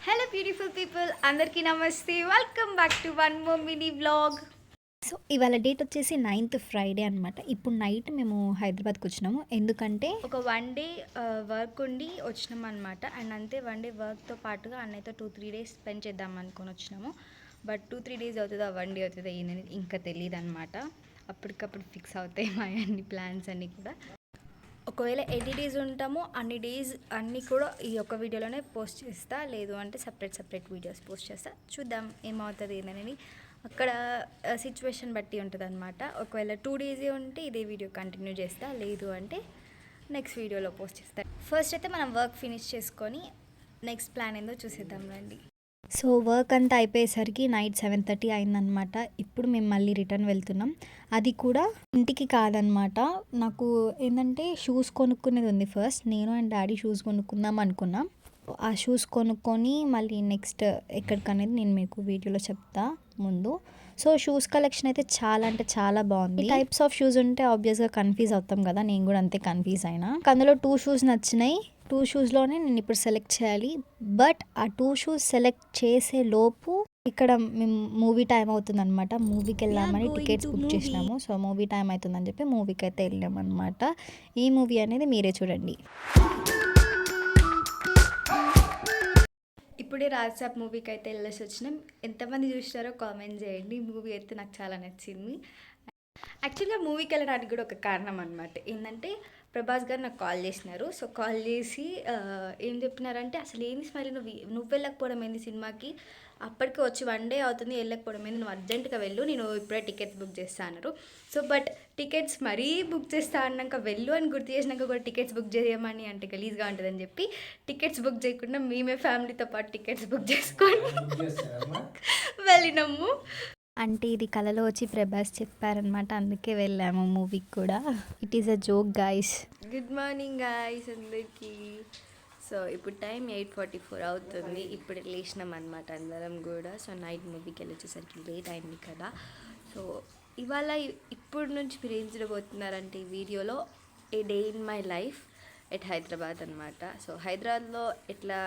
Hello beautiful people, అందరికీ నమస్తే. Welcome back to one more mini vlog. So ఇవాళ date వచ్చేసి 9th ఫ్రైడే అనమాట. ఇప్పుడు నైట్ మేము హైదరాబాద్కి వచ్చినాము. ఎందుకంటే ఒక వన్ డే వర్క్ ఉండి వచ్చినాము అనమాట. అండ్ అంతే వన్ డే వర్క్తో పాటుగా అన్నయ్యతో 2-3 days స్పెండ్ చేద్దాం అనుకొని వచ్చినాము. బట్ 2-3 days అవుతుందా, వన్ డే అవుతుందా ఏంటనేది ఇంకా తెలియదు అనమాట. అప్పటికప్పుడు ఫిక్స్ అవుతాయి మా అన్ని ప్లాన్స్ అన్నీ కూడా. ఒకవేళ ఎన్ని డేస్ ఉంటామో అన్ని డేస్ అన్నీ కూడా ఈ ఒక్క వీడియోలోనే పోస్ట్ చేస్తా, లేదు అంటే సపరేట్ వీడియోస్ పోస్ట్ చేస్తా. చూద్దాం ఏమవుతుంది ఏంటనేది. అక్కడ సిచ్యువేషన్ బట్టి ఉంటుంది అనమాట. ఒకవేళ 2 days ఉంటే ఇదే వీడియో కంటిన్యూ చేస్తా, లేదు అంటే నెక్స్ట్ వీడియోలో పోస్ట్ చేస్తా. ఫస్ట్ అయితే మనం వర్క్ ఫినిష్ చేసుకొని నెక్స్ట్ ప్లాన్ ఏందో చూసేద్దాం రండి. సో వర్క్ అంతా అయిపోయేసరికి నైట్ 7:30 అయిందనమాట. ఇప్పుడు మేము మళ్ళీ రిటర్న్ వెళ్తున్నాం. అది కూడా ఇంటికి కాదనమాట. నాకు ఏంటంటే షూస్ కొనుక్కునేది ఉంది. ఫస్ట్ నేను అండ్ డాడీ షూస్ కొనుక్కుందాం అనుకున్నాం. ఆ షూస్ కొనుక్కొని మళ్ళీ నెక్స్ట్ ఎక్కడికనేది నేను మీకు వీడియోలో చెప్తా ముందు. సో షూస్ కలెక్షన్ అయితే చాలా అంటే చాలా బాగుంది. టైప్స్ ఆఫ్ షూస్ ఉంటే ఆబ్వియస్గా కన్ఫ్యూజ్ అవుతాం కదా, నేను కూడా అంతే కన్ఫ్యూజ్ అయినా. అందులో 2 షూస్ నచ్చినాయి. 2 షూస్లోనే నేను ఇప్పుడు సెలెక్ట్ చేయాలి. బట్ ఆ 2 షూస్ సెలెక్ట్ చేసే లోపు ఇక్కడ మేము మూవీ టైం అవుతుంది అనమాట. మూవీకి వెళ్ళామని టికెట్స్ బుక్ చేసినాము. సో మూవీ టైం అవుతుందని చెప్పి మూవీకి అయితే వెళ్ళామన్నమాట. ఈ మూవీ అనేది మీరే చూడండి. ఇప్పుడే రాజ్సాబ్ మూవీకి అయితే వెళ్ళేసి వచ్చినాం. ఎంతమంది చూసారో కామెంట్ చేయండి. మూవీ అయితే నాకు చాలా నచ్చింది. యాక్చువల్గా మూవీకి వెళ్ళడానికి కూడా ఒక కారణం అనమాట. ఏంటంటే ప్రభాస్ గారు నాకు కాల్ చేసినారు. సో కాల్ చేసి ఏం చెప్పినారంటే, అసలు ఏంది స్మైల్ నువ్వు వెళ్ళకపోవడం ఏంది సినిమాకి, అప్పటికి వచ్చి వన్ డే అవుతుంది, వెళ్ళకపోవడం ఏంది, నువ్వు అర్జెంటుగా వెళ్ళు, నేను ఇప్పుడే టికెట్స్ బుక్ చేస్తా అన్నారు. సో బట్ టికెట్స్ మరీ బుక్ చేస్తా అన్నాక వెళ్ళు అని గుర్తు చేసినాక కూడా టికెట్స్ బుక్ చేయమని అంటే గలీజ్గా ఉంటుందని చెప్పి టికెట్స్ బుక్ చేయకుండా మేమే ఫ్యామిలీతో పాటు టికెట్స్ బుక్ చేసుకొని వెళ్ళినాము. అంటే ఇది కలలో వచ్చి ప్రభాస్ చెప్పారనమాట, అందుకే వెళ్ళాము మూవీకి కూడా. It is a joke guys. Good morning guys అందరికీ. సో ఇప్పుడు టైం 8:44 అవుతుంది. ఇప్పుడు లేచినాం అనమాట అందరం కూడా. సో నైట్ మూవీకి వెళ్ళి వచ్చేసరికి లేట్ అయింది కదా. సో ఇవాళ ఇప్పుడు నుంచి మీరు ఏం చూడబోతున్నారంటే ఈ వీడియోలో a day in my life at Hyderabad అనమాట. సో హైదరాబాద్లో ఎట్లా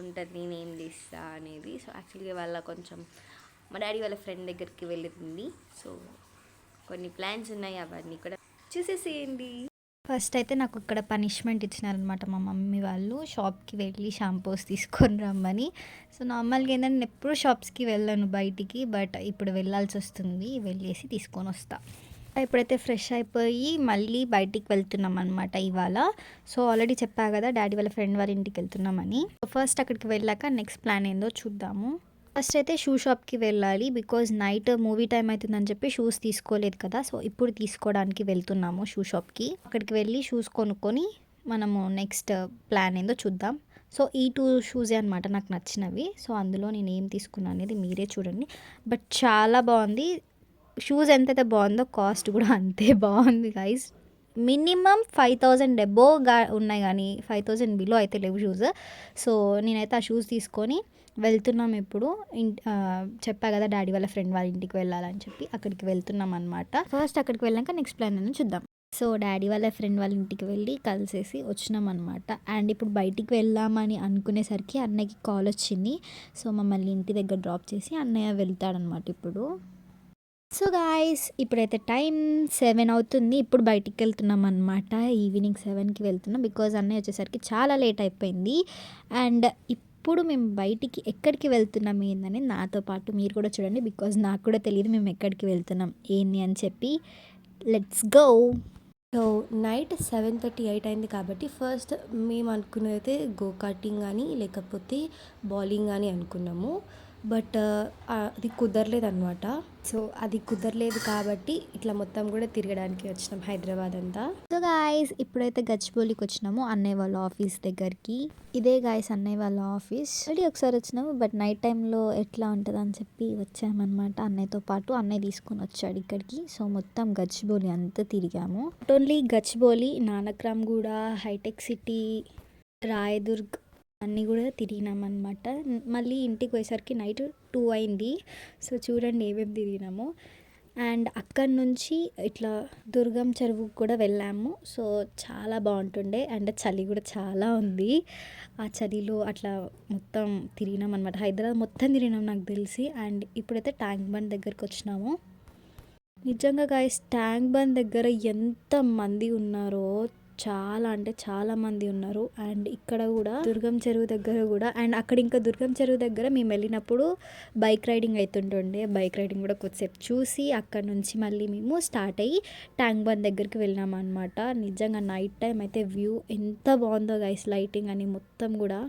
ఉంటుంది, నేనేం చేస్తా అనేది. సో యాక్చువల్గా వాళ్ళ కొంచెం మా డాడీ వాళ్ళ ఫ్రెండ్ దగ్గరికి వెళ్ళింది. సో కొన్ని ప్లాన్స్ ఉన్నాయి, అవన్నీ కూడా చూసేసేయండి. ఫస్ట్ అయితే నాకు ఇక్కడ పనిష్మెంట్ ఇచ్చినారనమాట మా మమ్మీ వాళ్ళు. షాప్కి వెళ్ళి షాంపూస్ తీసుకొని రమ్మని. సో నార్మల్గా ఏంటంటే నేను ఎప్పుడు షాప్స్కి వెళ్ళాను బయటికి, బట్ ఇప్పుడు వెళ్ళాల్సి వస్తుంది. వెళ్ళేసి తీసుకొని వస్తా. ఇప్పుడైతే ఫ్రెష్ అయిపోయి మళ్ళీ బయటికి వెళ్తున్నాం అనమాట ఇవాళ. సో ఆల్రెడీ చెప్పా కదా డాడీ వాళ్ళ ఫ్రెండ్ వాళ్ళ ఇంటికి వెళ్తున్నామని. ఫస్ట్ అక్కడికి వెళ్ళాక నెక్స్ట్ ప్లాన్ ఏందో చూద్దాము. ఫస్ట్ అయితే షూ షాప్కి వెళ్ళాలి, బికాజ్ నైట్ మూవీ టైం అవుతుందని చెప్పి షూస్ తీసుకోలేదు కదా. సో ఇప్పుడు తీసుకోవడానికి వెళ్తున్నాము షూ షాప్కి. అక్కడికి వెళ్ళి షూస్ కొనుక్కొని మనము నెక్స్ట్ ప్లాన్ ఏందో చూద్దాం. సో ఈ 2 షూసే అనమాట నాకు నచ్చినవి. సో అందులో నేను ఏం తీసుకున్నాను అనేది మీరే చూడండి. బట్ చాలా బాగుంది. షూస్ ఎంతైతే బాగుందో కాస్ట్ కూడా అంతే బాగుంది గైస్. మినిమం 5,000 ఎబోవ్గా ఉన్నాయి, కానీ 5,000 బిలో అయితే లేవు షూస్. సో నేనైతే ఆ షూస్ తీసుకొని వెళ్తున్నాం ఇప్పుడు. చెప్పా కదా డాడీ వాళ్ళ ఫ్రెండ్ వాళ్ళ ఇంటికి వెళ్ళాలని చెప్పి అక్కడికి వెళ్తున్నాం అనమాట. ఫస్ట్ అక్కడికి వెళ్ళాక నెక్స్ట్ ప్లాన్ అని చూద్దాం. సో డాడీ వాళ్ళ ఫ్రెండ్ వాళ్ళ ఇంటికి వెళ్ళి కలిసేసి వచ్చినాం అనమాట. అండ్ ఇప్పుడు బయటికి వెళ్దామని అనుకునేసరికి అన్నయ్యకి కాల్ వచ్చింది. సో మమ్మల్ని ఇంటి దగ్గర డ్రాప్ చేసి అన్నయ్య వెళ్తాడనమాట ఇప్పుడు. సో గాయస్ ఇప్పుడైతే టైం 7 అవుతుంది. ఇప్పుడు బయటికి వెళ్తున్నాం అనమాట. ఈవినింగ్ 7కి వెళ్తున్నాం, బికాజ్ అన్నయ్య వచ్చేసరికి చాలా లేట్ అయిపోయింది. అండ్ ఇప్పుడు మేము బయటికి ఎక్కడికి వెళ్తున్నాం ఏందని నాతో పాటు మీరు కూడా చూడండి, బికాజ్ నాకు కూడా తెలియదు మేము ఎక్కడికి వెళ్తున్నాం ఏంది అని చెప్పి. Let's go. సో నైట్ 7:38 అయింది కాబట్టి ఫస్ట్ మేము అనుకున్నది అయితే గో కార్టింగ్ కానీ లేకపోతే బౌలింగ్ కానీ అనుకున్నాము. బట్ అది కుదరలేదన్నమాట. సో అది కుదరలేదు కాబట్టి ఇట్లా మొత్తం కూడా తిరగడానికి వచ్చినాం హైదరాబాద్ అంతా. సో గాయస్ ఇప్పుడైతే గచ్చిబౌలికి వచ్చినాము అన్నయ్య వాళ్ళ ఆఫీస్ దగ్గరికి. ఇదే గాయస్ అన్నయ్య వాళ్ళ ఆఫీస్. ఆల్రెడీ ఒకసారి వచ్చినాము, బట్ నైట్ టైంలో ఎట్లా ఉంటుంది అని చెప్పి వచ్చామన్నమాట అన్నయ్యతో పాటు. అన్నయ్య తీసుకొని వచ్చాడు ఇక్కడికి. సో మొత్తం గచ్చిబౌలి అంతా తిరిగాము. Not only Gachibowli, Nanakramguda, Hitech City, Rayadurg అన్నీ కూడా తిరిగినామన్నమాట. మళ్ళీ ఇంటికి పోయేసరికి నైట్ 2 అయింది. సో చూడండి ఏమేమి తిరిగినాము. అండ్ అక్కడి నుంచి ఇట్లా దుర్గం చెరువుకు కూడా వెళ్ళాము. సో చాలా బాగుంటుండే అండ్ చలి కూడా చాలా ఉంది. ఆ చలిలో అట్లా మొత్తం తిరిగినాం అనమాట. హైదరాబాద్ మొత్తం తిరిగినాం నాకు తెలిసి. అండ్ ఇప్పుడైతే ట్యాంక్ బండ్ దగ్గరికి వచ్చినాము. నిజంగా గైస్ ట్యాంక్ బండ్ దగ్గర ఎంత మంది ఉన్నారో, చాలా అంటే చాలా మంది ఉన్నారు. అండ్ ఇక్కడ కూడా దుర్గం చెరువు దగ్గర కూడా, అండ్ అక్కడ ఇంకా దుర్గం చెరువు దగ్గర మేము వెళ్ళినప్పుడు బైక్ రైడింగ్ అవుతుంటుండే. బైక్ రైడింగ్ కూడా కొద్దిసేపు చూసి అక్కడ నుంచి మళ్ళీ మేము స్టార్ట్ అయ్యి ట్యాంక్ బండ్ దగ్గరికి వెళ్ళినాం అనమాట. నిజంగా నైట్ టైం అయితే వ్యూ ఎంత బాగుందో గైస్, లైటింగ్ అని మొత్తం కూడా.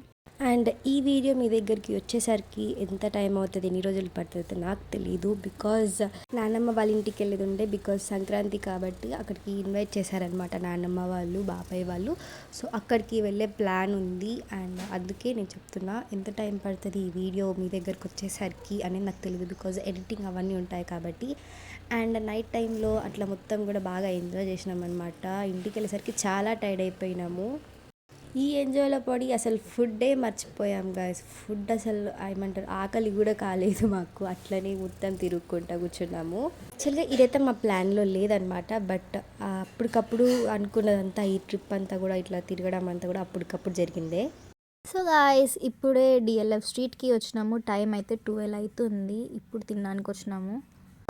అండ్ ఈ వీడియో మీ దగ్గరికి వచ్చేసరికి ఎంత టైం అవుతుంది, ఎన్ని రోజులు పడుతుంది నాకు తెలీదు. బికాజ్ నాన్నమ్మ వాళ్ళ ఇంటికి వెళ్ళేది ఉండే, బికాజ్ సంక్రాంతి కాబట్టి అక్కడికి ఇన్వైట్ చేశారనమాట నాన్నమ్మ వాళ్ళు, బాబాయ్ వాళ్ళు. సో అక్కడికి వెళ్ళే ప్లాన్ ఉంది. అండ్ అందుకే నేను చెప్తున్నా ఎంత టైం పడుతుంది ఈ వీడియో మీ దగ్గరికి వచ్చేసరికి అనేది నాకు తెలియదు, బికాజ్ ఎడిటింగ్ అవన్నీ ఉంటాయి కాబట్టి. అండ్ నైట్ టైంలో అట్లా మొత్తం కూడా బాగా ఎంజాయ్ చేసినాం అనమాట. ఇంటికి వెళ్ళేసరికి చాలా టైర్డ్ అయిపోయినాము. ఈ ఎంజాయ్లో పడి అసలు ఫుడ్డే మర్చిపోయాం గాయస్. ఫుడ్ అసలు ఏమంటారు, ఆకలి కూడా కాలేదు మాకు. అట్లనే మొత్తం తిరుగుకుంటూ కూర్చున్నాము. యాక్చువల్గా ఇదైతే మా ప్లాన్లో లేదనమాట. బట్ అప్పటికప్పుడు అనుకున్నదంతా, ఈ ట్రిప్ అంతా కూడా ఇట్లా తిరగడం అంతా కూడా అప్పటికప్పుడు జరిగిందే. సో గాయస్ ఇప్పుడే డిఎల్ఎఫ్ స్ట్రీట్కి వచ్చినాము. టైం అయితే 12 అవుతుంది. ఇప్పుడు తినడానికి వచ్చినాము.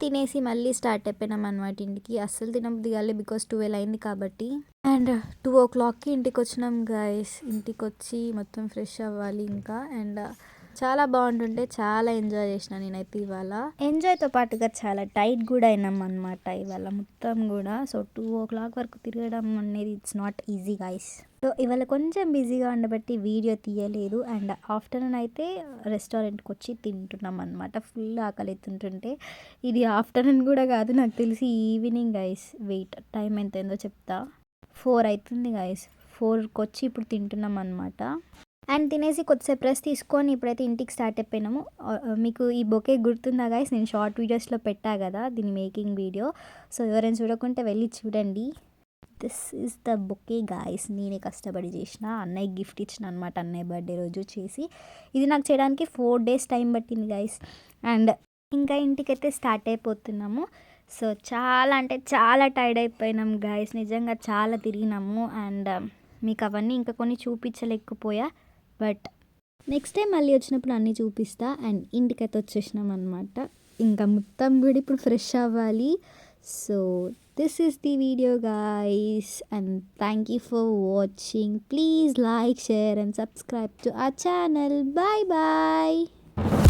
తినేసి మళ్ళీ స్టార్ట్ అయిపోయినాం అనమాట ఇంటికి. అస్సలు తినబుద్ధి కాలే, బికాస్ 12 అయింది కాబట్టి. అండ్ 2 o'clockకి ఇంటికి వచ్చినాం గైస్. ఇంటికి వచ్చి మొత్తం ఫ్రెష్ అవ్వాలి ఇంకా. అండ్ చాలా బాగుంటుంటే చాలా ఎంజాయ్ చేసిన నేనైతే ఇవాళ. ఎంజాయ్తో పాటుగా చాలా టైట్ కూడా అయినాం అనమాట ఇవాళ మొత్తం కూడా. సో 2 o'clock వరకు తిరగడం అనేది it's not easy guys. So ఇవాళ కొంచెం బిజీగా ఉండబట్టి వీడియో తీయలేదు. అండ్ ఆఫ్టర్నూన్ అయితే రెస్టారెంట్కి వచ్చి తింటున్నాం అనమాట. ఫుల్ ఆకలి ఎత్తుంటుంటే. ఇది ఆఫ్టర్నూన్ కూడా కాదు, నాకు తెలిసి ఈవినింగ్ గైస్. వెయిట్ టైం ఎంత అయిందో చెప్తా. 4 అవుతుంది గైస్. 4కి వచ్చి ఇప్పుడు తింటున్నాం అనమాట. అండ్ తినేసి కొద్దిసేపు రెస్ట్ తీసుకొని ఇప్పుడైతే ఇంటికి స్టార్ట్ అయిపోయినాము. మీకు ఈ బొకే గుర్తుందా గైస్, నేను షార్ట్ వీడియోస్లో పెట్టా కదా దీని మేకింగ్ వీడియో. సో ఎవరైనా చూడకుంటే వెళ్ళి చూడండి. This is the bouquet guys. నేనే కష్టపడి చేసిన, అన్నయ్య గిఫ్ట్ ఇచ్చిన అనమాట, అన్నయ్య బర్త్డే రోజు చేసి. ఇది నాకు చేయడానికి 4 days టైం పట్టింది గాయస్. అండ్ ఇంకా ఇంటికైతే స్టార్ట్ అయిపోతున్నాము. సో చాలా అంటే చాలా టైర్డ్ అయిపోయినాం గాయస్. నిజంగా చాలా తిరిగినాము. అండ్ మీకు అవన్నీ ఇంకా కొన్ని చూపించలేకపోయా, బట్ నెక్స్ట్ టైం మళ్ళీ వచ్చినప్పుడు అన్నీ చూపిస్తా. అండ్ ఇంటికైతే వచ్చేసినాం అనమాట. ఇంకా మొత్తం కూడా ఇప్పుడు ఫ్రెష్ అవ్వాలి. So this is the video guys, and thank you for watching. Please like, share and subscribe to our channel. Bye bye.